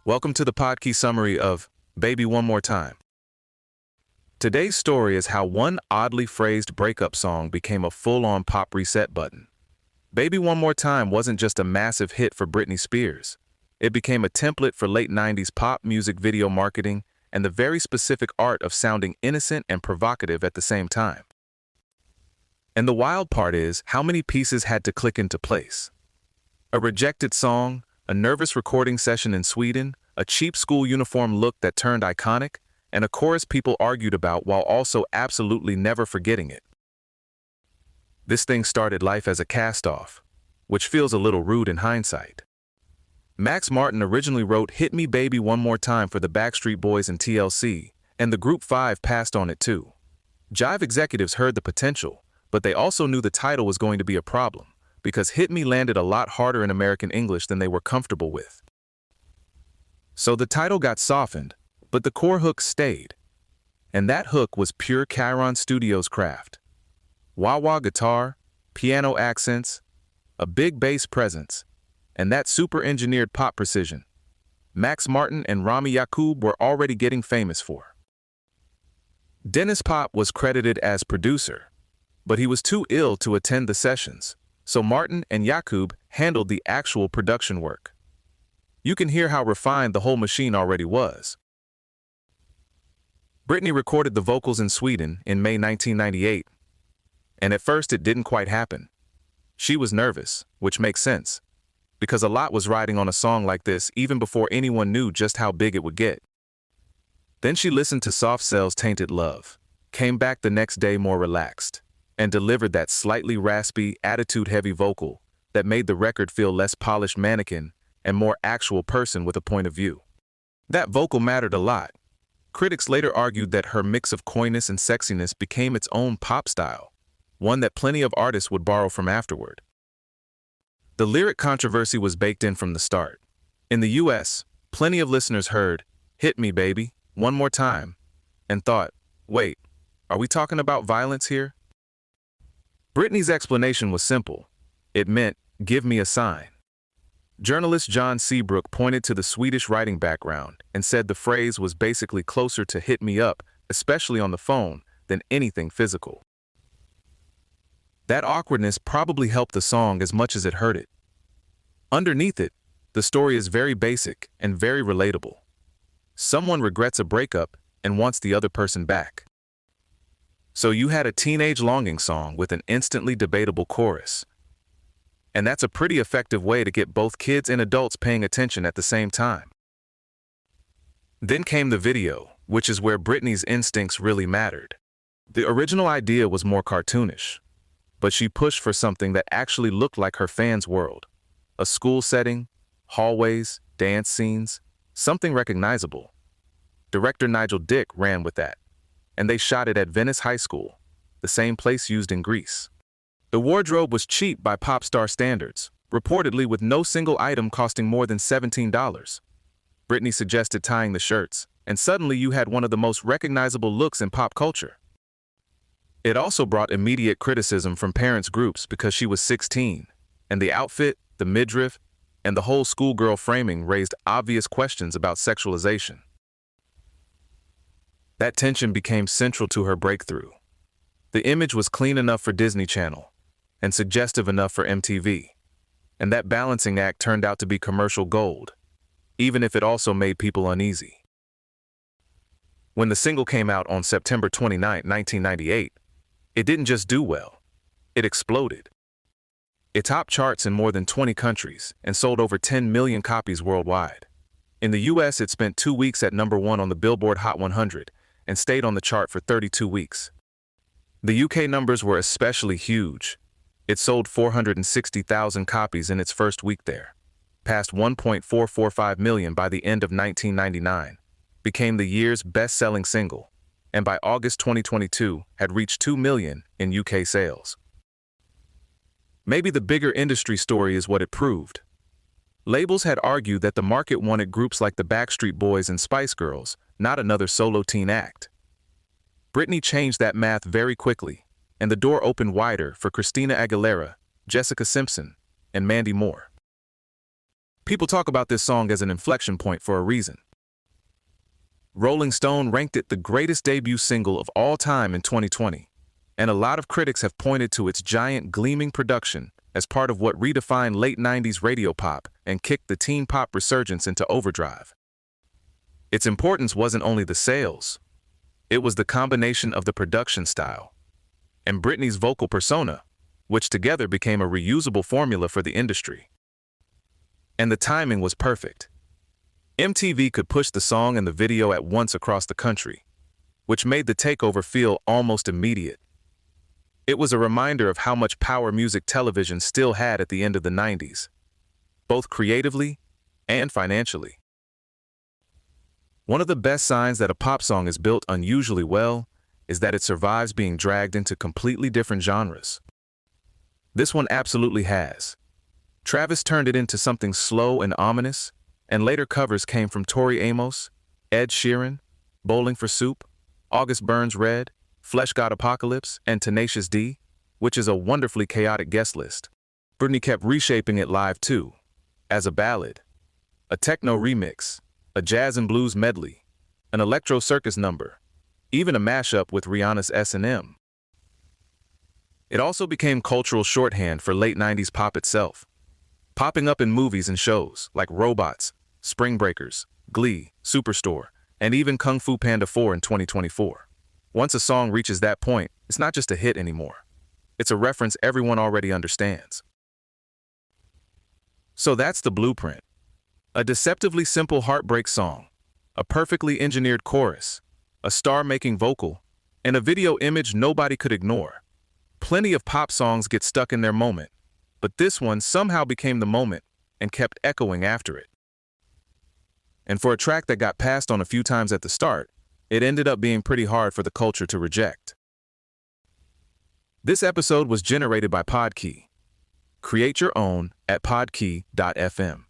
Welcome to the podcast summary of Baby One More Time. Today's story is how one oddly phrased breakup song became a full-on pop reset button. Baby One More Time wasn't just a massive hit for Britney Spears. It became a template for late 90s pop music video marketing and the very specific art of sounding innocent and provocative at the same time. And the wild part is how many pieces had to click into place. A rejected song, a nervous recording session in Sweden, a cheap school uniform look that turned iconic, and a chorus people argued about while also absolutely never forgetting it. This thing started life as a cast-off, which feels a little rude in hindsight. Max Martin originally wrote Hit Me Baby One More Time for the Backstreet Boys and TLC, and the Group 5 passed on it too. Jive executives heard the potential, but they also knew the title was going to be a problem, because Hit Me landed a lot harder in American English than they were comfortable with. So the title got softened, but the core hook stayed. And that hook was pure Chiron Studios craft. Wah-wah guitar, piano accents, a big bass presence, and that super-engineered pop precision Max Martin and Rami Yacoub were already getting famous for. Dennis Pop was credited as producer, but he was too ill to attend the sessions. So Martin and Yacoub handled the actual production work. You can hear how refined the whole machine already was. Britney recorded the vocals in Sweden in May 1998, and at first it didn't quite happen. She was nervous, which makes sense, because a lot was riding on a song like this even before anyone knew just how big it would get. Then she listened to Soft Cell's Tainted Love, came back the next day more relaxed, and delivered that slightly raspy, attitude-heavy vocal that made the record feel less polished mannequin and more actual person with a point of view. That vocal mattered a lot. Critics later argued that her mix of coyness and sexiness became its own pop style, one that plenty of artists would borrow from afterward. The lyric controversy was baked in from the start. In the US, plenty of listeners heard, "Hit me, baby, one more time," and thought, wait, are we talking about violence here? Britney's explanation was simple. It meant, give me a sign. Journalist John Seabrook pointed to the Swedish writing background and said the phrase was basically closer to hit me up, especially on the phone, than anything physical. That awkwardness probably helped the song as much as it hurt it. Underneath it, the story is very basic and very relatable. Someone regrets a breakup and wants the other person back. So you had a teenage longing song with an instantly debatable chorus. And that's a pretty effective way to get both kids and adults paying attention at the same time. Then came the video, which is where Britney's instincts really mattered. The original idea was more cartoonish, but she pushed for something that actually looked like her fans' world. A school setting, hallways, dance scenes, something recognizable. Director Nigel Dick ran with that, and they shot it at Venice High School, the same place used in Greece. The wardrobe was cheap by pop star standards, reportedly with no single item costing more than $17. Britney suggested tying the shirts, and suddenly you had one of the most recognizable looks in pop culture. It also brought immediate criticism from parents' groups because she was 16, and the outfit, the midriff, and the whole schoolgirl framing raised obvious questions about sexualization. That tension became central to her breakthrough. The image was clean enough for Disney Channel and suggestive enough for MTV, and that balancing act turned out to be commercial gold, even if it also made people uneasy. When the single came out on September 29, 1998, it didn't just do well, it exploded. It topped charts in more than 20 countries and sold over 10 million copies worldwide. In the US, it spent 2 weeks at #1 on the Billboard Hot 100 and stayed on the chart for 32 weeks. The UK numbers were especially huge. It sold 460,000 copies in its first week there, passed 1.445 million by the end of 1999, became the year's best-selling single, and by August 2022 had reached 2 million in UK sales. Maybe the bigger industry story is what it proved. Labels had argued that the market wanted groups like the Backstreet Boys and Spice Girls, not another solo teen act. Britney changed that math very quickly, and the door opened wider for Christina Aguilera, Jessica Simpson, and Mandy Moore. People talk about this song as an inflection point for a reason. Rolling Stone ranked it the greatest debut single of all time in 2020, and a lot of critics have pointed to its giant gleaming production as part of what redefined late 90s radio pop and kicked the teen pop resurgence into overdrive. Its importance wasn't only the sales, it was the combination of the production style and Britney's vocal persona, which together became a reusable formula for the industry. And the timing was perfect. MTV could push the song and the video at once across the country, which made the takeover feel almost immediate. It was a reminder of how much power music television still had at the end of the 90s, both creatively and financially. One of the best signs that a pop song is built unusually well is that it survives being dragged into completely different genres. This one absolutely has. Travis turned it into something slow and ominous, and later covers came from Tori Amos, Ed Sheeran, Bowling for Soup, August Burns Red, Flesh God Apocalypse, and Tenacious D, which is a wonderfully chaotic guest list. Britney kept reshaping it live too, as a ballad, a techno remix, a jazz and blues medley, an electro circus number, even a mashup with Rihanna's S&M. It also became cultural shorthand for late 90s pop itself, popping up in movies and shows like Robots, Spring Breakers, Glee, Superstore, and even Kung Fu Panda 4 in 2024. Once a song reaches that point, it's not just a hit anymore. It's a reference everyone already understands. So that's the blueprint. A deceptively simple heartbreak song, a perfectly engineered chorus, a star-making vocal, and a video image nobody could ignore. Plenty of pop songs get stuck in their moment, but this one somehow became the moment and kept echoing after it. And for a track that got passed on a few times at the start, it ended up being pretty hard for the culture to reject. This episode was generated by Podkey. Create your own at podkey.fm.